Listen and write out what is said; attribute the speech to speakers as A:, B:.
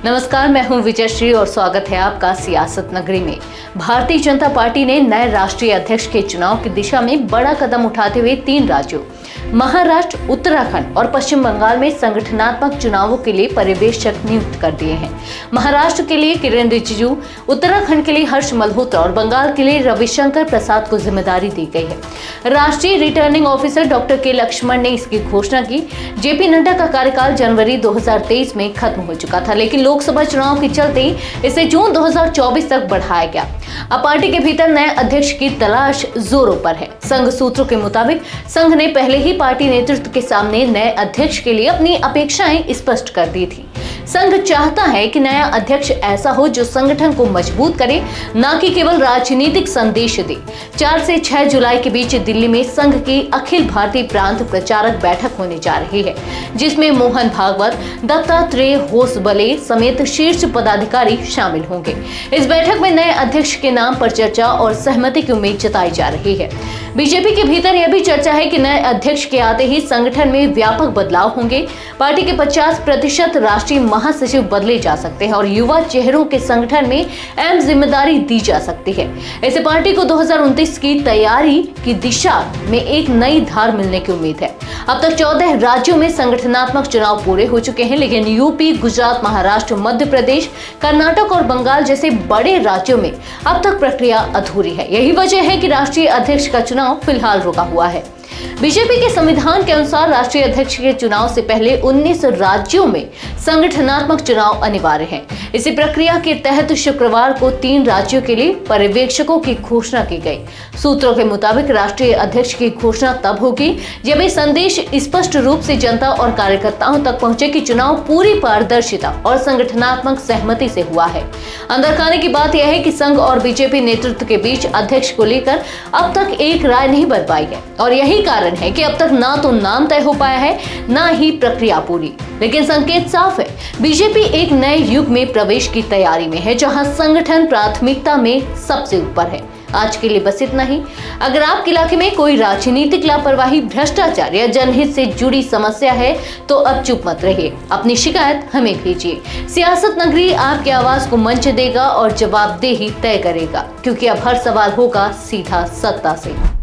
A: नमस्कार, मैं हूं विजयश्री और स्वागत है आपका सियासत नगरी में। भारतीय जनता पार्टी ने नए राष्ट्रीय अध्यक्ष के चुनाव की दिशा में बड़ा कदम उठाते हुए 3 राज्यों महाराष्ट्र, उत्तराखंड और पश्चिम बंगाल में संगठनात्मक चुनावों के लिए पर्यवेक्षक नियुक्त कर दिए हैं। महाराष्ट्र के लिए किरेन रिजिजू, उत्तराखंड के लिए हर्ष मल्होत्रा और बंगाल के लिए रविशंकर प्रसाद को जिम्मेदारी दी गई है। राष्ट्रीय रिटर्निंग ऑफिसर डॉक्टर के लक्ष्मण ने इसकी घोषणा की। जेपी नड्डा का कार्यकाल जनवरी 2023 में खत्म हो चुका था, लेकिन लोकसभा चुनाव के चलते इसे जून 2024 तक बढ़ाया गया। अब पार्टी के भीतर नए अध्यक्ष की तलाश जोरों पर है। संघ सूत्रों के मुताबिक संघ ने पहले ही पार्टी नेतृत्व के सामने नए अध्यक्ष के लिए अपनी अपेक्षाएं स्पष्ट कर दी थी। संघ चाहता है कि नया अध्यक्ष ऐसा हो जो संगठन को मजबूत करे, न कि केवल राजनीतिक संदेश दे। 4 से 6 जुलाई के बीच दिल्ली में संघ की अखिल भारतीय प्रांत प्रचारक बैठक होने जा रही है, जिसमें मोहन भागवत, दत्तात्रेय होसबले समेत शीर्ष पदाधिकारी शामिल होंगे। इस बैठक में नए अध्यक्ष के नाम पर चर्चा और सहमति की उम्मीद जताई जा रही है। बीजेपी के भीतर यह भी चर्चा है कि नए अध्यक्ष के आते ही संगठन में व्यापक बदलाव होंगे। पार्टी के 50% राष्ट्रीय महासचिव बदले जा सकते हैं और युवा चेहरों के संगठन में अहम जिम्मेदारी दी जा सकती है। ऐसे पार्टी को 2029 की तैयारी की दिशा में एक नई धार मिलने की उम्मीद है। अब तक 14 राज्यों में संगठनात्मक चुनाव पूरे हो चुके हैं, लेकिन यूपी, गुजरात, महाराष्ट्र, मध्य प्रदेश, कर्नाटक और बंगाल जैसे बड़े राज्यों में अब तक प्रक्रिया अधूरी है। यही वजह है कि राष्ट्रीय अध्यक्ष का चुनाव फिलहाल रुका हुआ है। बीजेपी के संविधान के अनुसार राष्ट्रीय अध्यक्ष के चुनाव से पहले 19 राज्यों में संगठनात्मक चुनाव अनिवार्य है। इसी प्रक्रिया के तहत शुक्रवार को 3 राज्यों के लिए पर्यवेक्षकों की घोषणा की गई। सूत्रों के मुताबिक राष्ट्रीय अध्यक्ष की घोषणा तब होगी जब ये संदेश स्पष्ट रूप से जनता और कार्यकर्ताओं तक पहुंचे कि चुनाव पूरी पारदर्शिता और संगठनात्मक सहमति से हुआ है। अंदर खाने की बात यह है कि संघ और बीजेपी नेतृत्व के बीच अध्यक्ष को लेकर अब तक एक राय नहीं बन पाई है और यही कारण है कि अब तक ना तो नाम तय हो पाया है, ना ही प्रक्रिया पूरी। लेकिन संकेत साफ है, बीजेपी एक नए युग में प्रवेश की तैयारी में है, जहां संगठन प्राथमिकता में सबसे ऊपर है। आज के लिए बस इतना ही। अगर आपके इलाके में कोई राजनीतिक लापरवाही, भ्रष्टाचार या जनहित से जुड़ी समस्या है तो अब चुप मत रहिए, अपनी शिकायत हमें भेजिए। सियासत नगरी आपकी आवाज को मंच देगा और जवाबदेही तय करेगा, क्योंकि अब हर सवाल होगा सीधा सत्ता से।